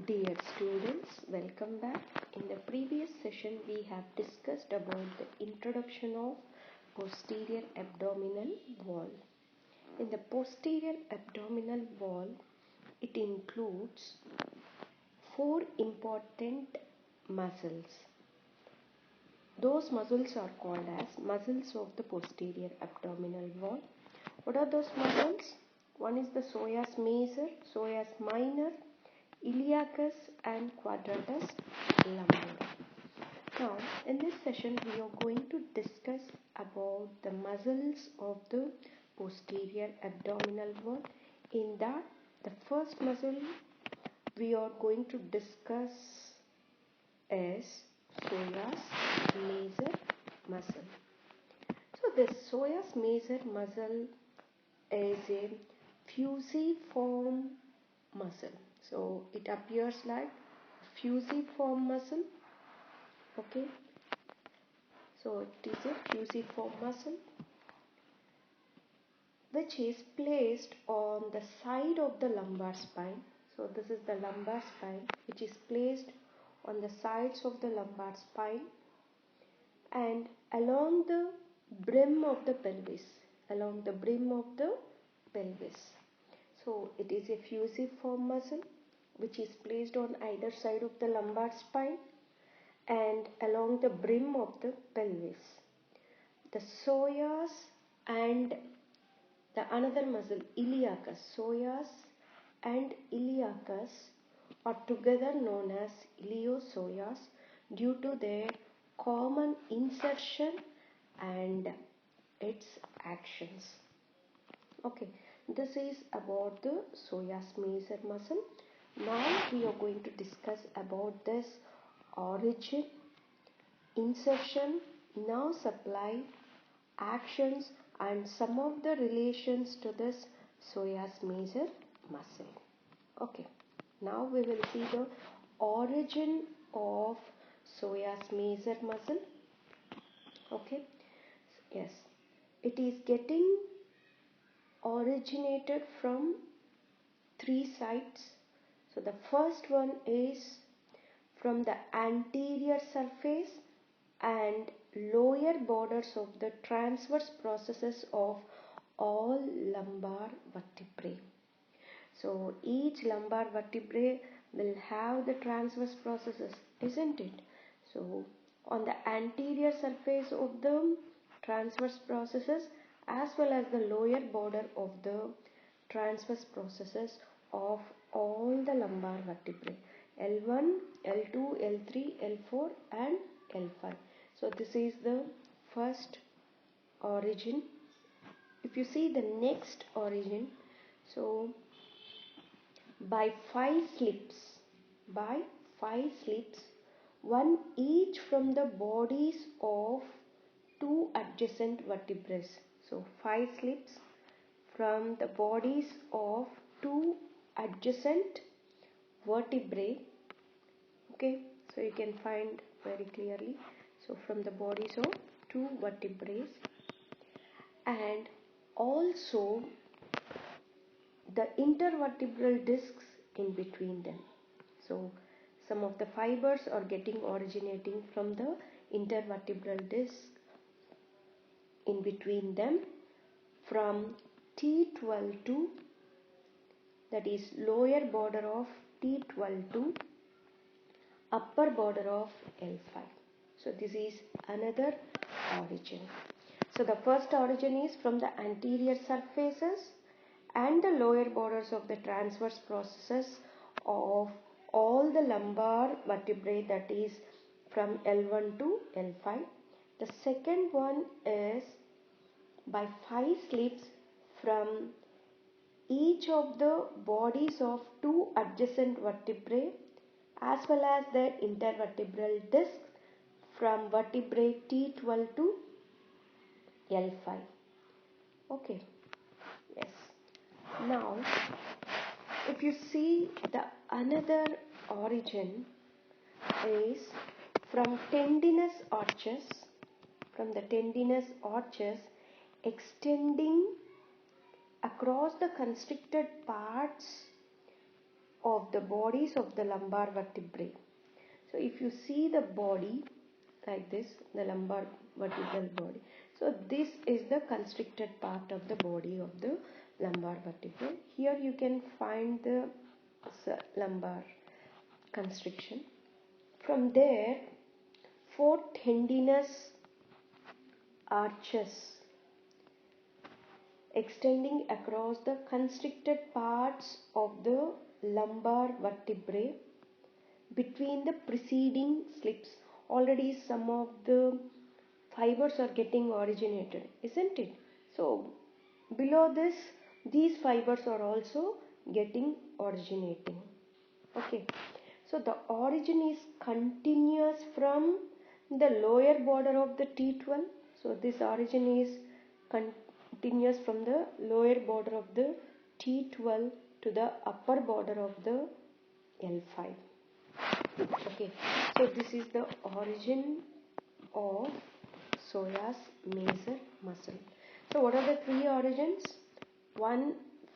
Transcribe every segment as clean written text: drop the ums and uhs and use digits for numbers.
Dear students, welcome back. In the previous session, we have discussed about the introduction of posterior abdominal wall. In the posterior abdominal wall, it includes four important muscles. Those muscles are called as muscles of the posterior abdominal wall. What are those muscles? One is the psoas major, psoas minor, iliacus and quadratus lumborum. Now, in this session, we are going to discuss about the muscles of the posterior abdominal wall. In that, the first muscle we are going to discuss is psoas major muscle. So, this psoas major muscle is a fusiform muscle. So it appears like fusiform muscle. Okay. So it is a fusiform muscle which is placed on the side of the lumbar spine. So this is the lumbar spine which is placed on the sides of the lumbar spine and along the brim of the pelvis. Along the brim of the pelvis. So it is a fusiform muscle which is placed on either side of the lumbar spine and along the brim of the pelvis. The psoas and the another muscle iliacus, psoas and iliacus are together known as iliopsoas due to their common insertion and its actions. Okay, this is about the psoas major muscle. Now we are going to discuss about this origin, insertion, nerve supply, actions and some of the relations to this psoas major muscle. Okay, now we will see the origin of psoas major muscle. Okay, yes, it is getting originated from three sides. So the first one is from the anterior surface and lower borders of the transverse processes of all lumbar vertebrae. So each lumbar vertebrae will have the transverse processes, isn't it? So on the anterior surface of the transverse processes as well as the lower border of the transverse processes of all the lumbar vertebrae L1, L2, L3, L4 and L5. So this is the first origin. If you see the next origin, so by five slips, one each from the bodies of two adjacent vertebrae. So 5 slips from the bodies of two adjacent vertebrae. Okay, so you can find very clearly. So from the bodies of two vertebrae and also the intervertebral discs in between them. So some of the fibers are originating from the intervertebral disc in between them from T12 to, that is lower border of T12 to upper border of L5. So this is another origin. So the first origin is from the anterior surfaces and the lower borders of the transverse processes of all the lumbar vertebrae, that is from L1 to L5. The second one is by 5 slips from each of the bodies of two adjacent vertebrae as well as the intervertebral disc from vertebrae T12 to L5. Okay, yes. Now if you see the another origin is from tendinous arches, extending across the constricted parts of the bodies of the lumbar vertebrae. So if you see the body like this, the lumbar vertebral body. So this is the constricted part of the body of the lumbar vertebrae. Here you can find the lumbar constriction. From there, four tendinous arches extending across the constricted parts of the lumbar vertebrae between the preceding slips. Already some of the fibers are getting originated, isn't it? So below this, these fibers are also getting originating. Okay, so the origin is continuous from the lower border of the T12. So this origin is continuous from the lower border of the T12 to the upper border of the L5. Okay, so this is the origin of psoas major muscle. So what are the three origins? One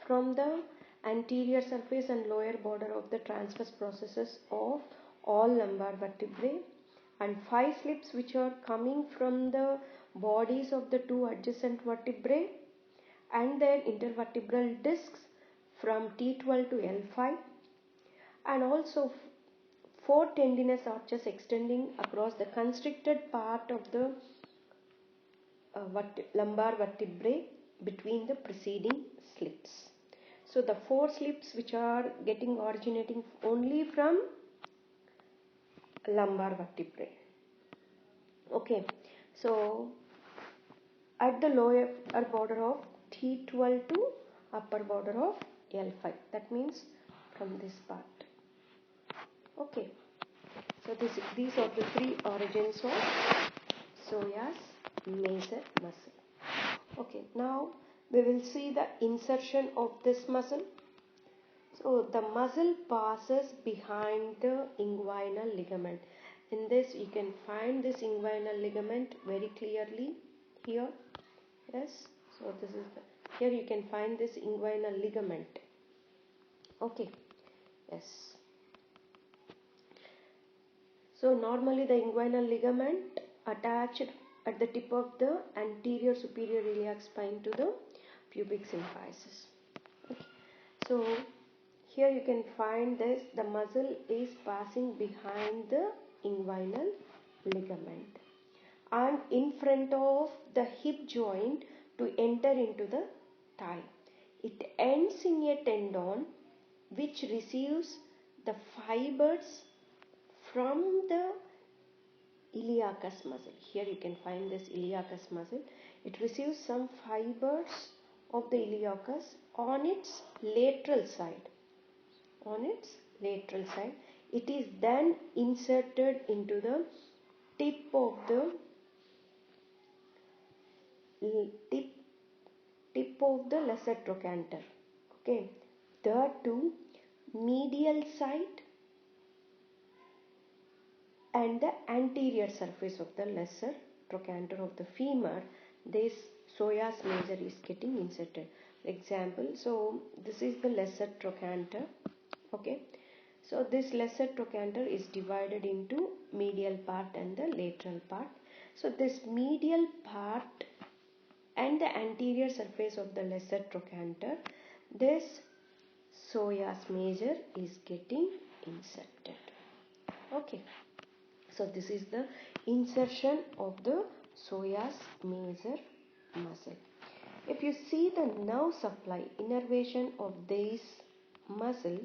from the anterior surface and lower border of the transverse processes of all lumbar vertebrae, and five slips which are coming from the bodies of the two adjacent vertebrae and their intervertebral discs from T12 to L5, and also four tendinous arches extending across the constricted part of the lumbar vertebrae between the preceding slips. So the four slips which are getting originating only from lumbar vertebrae. Okay, so at the lower border of T12 to upper border of L5, that means from this part. Okay, so these are the three origins of psoas major muscle. Okay, now we will see the insertion of this muscle. So the muscle passes behind the inguinal ligament. In this you can find this inguinal ligament very clearly here. Yes, so this is here you can find this inguinal ligament. Okay, yes. So normally the inguinal ligament attached at the tip of the anterior superior iliac spine to the pubic symphysis. Okay. So here you can find this, the muscle is passing behind the inguinal ligament and in front of the hip joint to enter into the thigh. It ends in a tendon which receives the fibers from the iliacus muscle. Here you can find this iliacus muscle. It receives some fibers of the iliacus on its lateral side. On its lateral side, it is then inserted into the tip of the lesser trochanter. Okay, the two medial side and the anterior surface of the lesser trochanter of the femur, this psoas major is getting inserted. For example, so this is the lesser trochanter. Okay, so this lesser trochanter is divided into medial part and the lateral part. So this medial part and the anterior surface of the lesser trochanter, this psoas major is getting inserted. Okay, so this is the insertion of the psoas major muscle. If you see the nerve supply, innervation of this muscle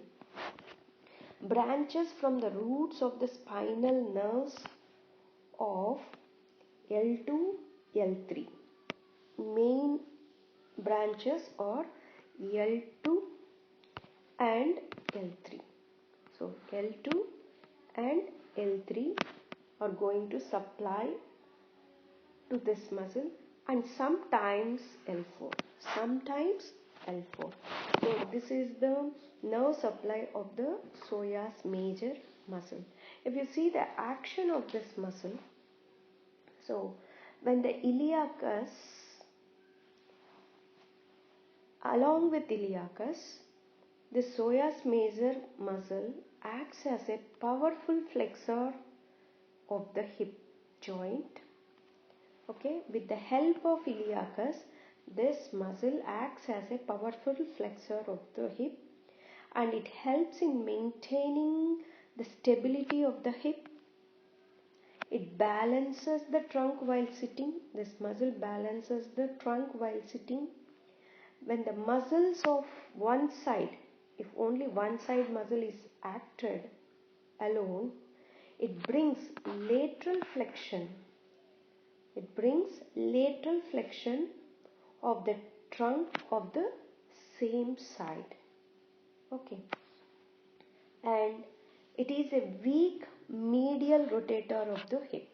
branches from the roots of the spinal nerves of L2, L3. Main branches are L2 and L3. So L2 and L3 are going to supply to this muscle, and sometimes L4. Sometimes L4. So this is the nerve supply of the psoas major muscle. If you see the action of this muscle, so when the iliacus, along with iliacus, The psoas major muscle acts as a powerful flexor of the hip joint. Okay, with the help of iliacus, this muscle acts as a powerful flexor of the hip, and it helps in maintaining the stability of the hip. It balances the trunk while sitting. This muscle balances the trunk while sitting. When the muscles of one side, if only one side muscle is acted alone, it brings lateral flexion. It brings lateral flexion of the trunk of the same side. Okay. And it is a weak medial rotator of the hip.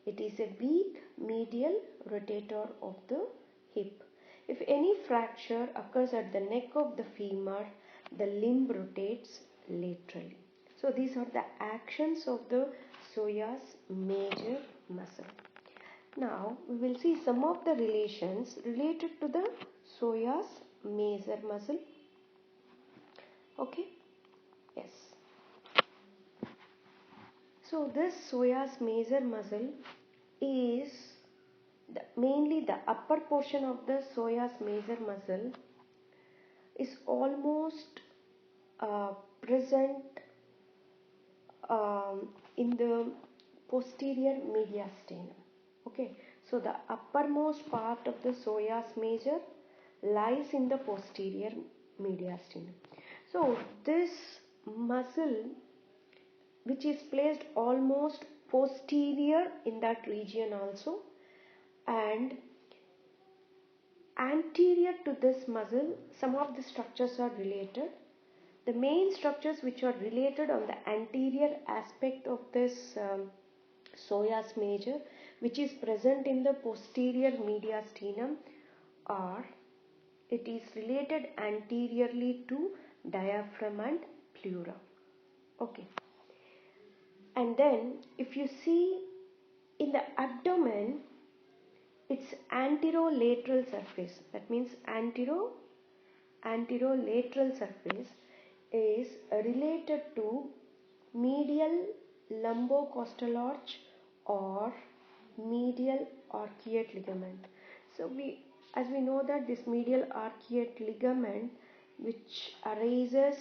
It is a weak medial rotator of the hip. If any fracture occurs at the neck of the femur, the limb rotates laterally. So these are the actions of the psoas major muscle. Now we will see some of the relations related to the psoas major muscle. Okay. Yes. So this psoas major muscle is mainly the upper portion of the psoas major muscle is almost present in the posterior mediastinum. Okay, so the uppermost part of the psoas major lies in the posterior mediastinum. So this muscle, which is placed almost posterior in that region also, and anterior to this muscle, some of the structures are related. The main structures which are related on the anterior aspect of this psoas major, which is present in the posterior mediastinum, are, it is related anteriorly to diaphragm and pleura. Okay. And then if you see in the abdomen, its anterolateral surface, that means anterolateral surface is related to medial lumbocostal arch or medial arcuate ligament. So as we know that this medial arcuate ligament, which arises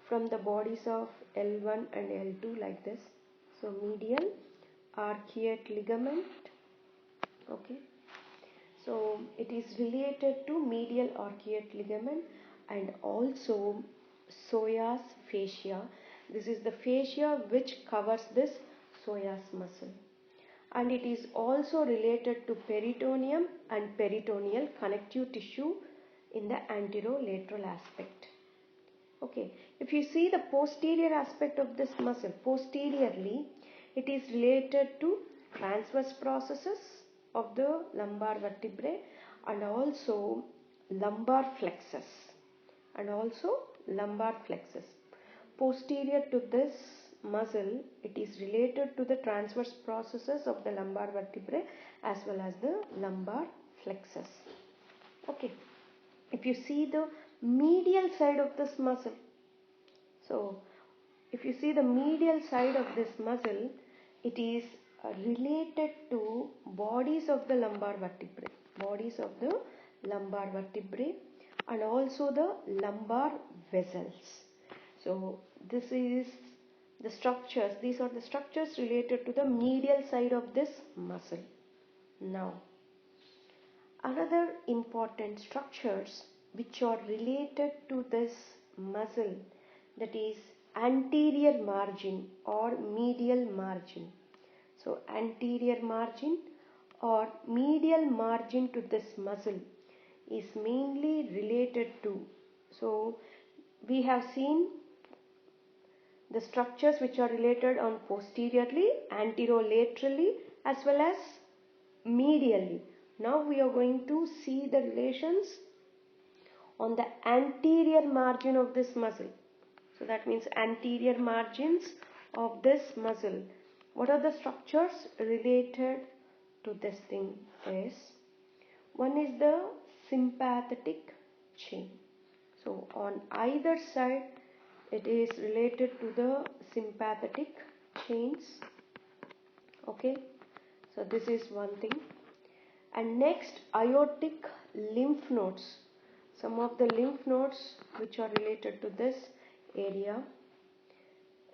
from the bodies of L1 and L2 like this. So medial arcuate ligament. Okay. So it is related to medial arcuate ligament and also psoas fascia. This is the fascia which covers this psoas muscle. And it is also related to peritoneum and peritoneal connective tissue in the anterolateral aspect. Okay, if you see the posterior aspect of this muscle, posteriorly, it is related to transverse processes of the lumbar vertebrae and also lumbar flexus. Posterior to this muscle, it is related to the transverse processes of the lumbar vertebrae as well as the lumbar flexus. Okay, if you see the medial side of this muscle, so if you see the medial side of this muscle, it is related to bodies of the lumbar vertebrae, and also the lumbar vessels. So this is the structures, these are the structures related to the medial side of this muscle. Now, another important structures which are related to this muscle, that is anterior margin or medial margin. So anterior margin or medial margin to this muscle is mainly related to, so we have seen the structures which are related on posteriorly, anterolaterally as well as medially. Now we are going to see the relations on the anterior margin of this muscle. So that means anterior margins of this muscle. What are the structures related to this thing is, one is the sympathetic chain. So on either side it is related to the sympathetic chains. Okay, so this is one thing. And next, aortic lymph nodes. Some of the lymph nodes which are related to this area.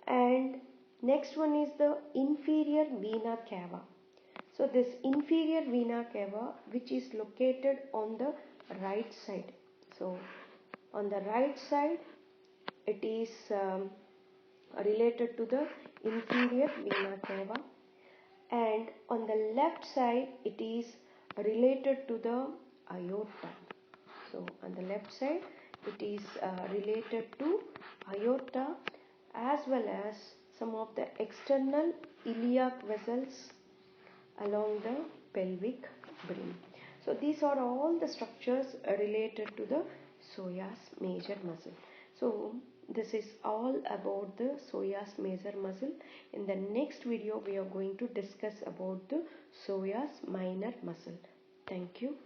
And next one is the inferior vena cava. So this inferior vena cava which is located on the right side. So on the right side it is related to the inferior vena cava, and on the left side it is related to the aorta. So on the left side it is related to aorta as well as some of the external iliac vessels along the pelvic brim. So these are all the structures related to the psoas major muscle. So this is all about the psoas major muscle. In the next video we are going to discuss about the psoas minor muscle. Thank you.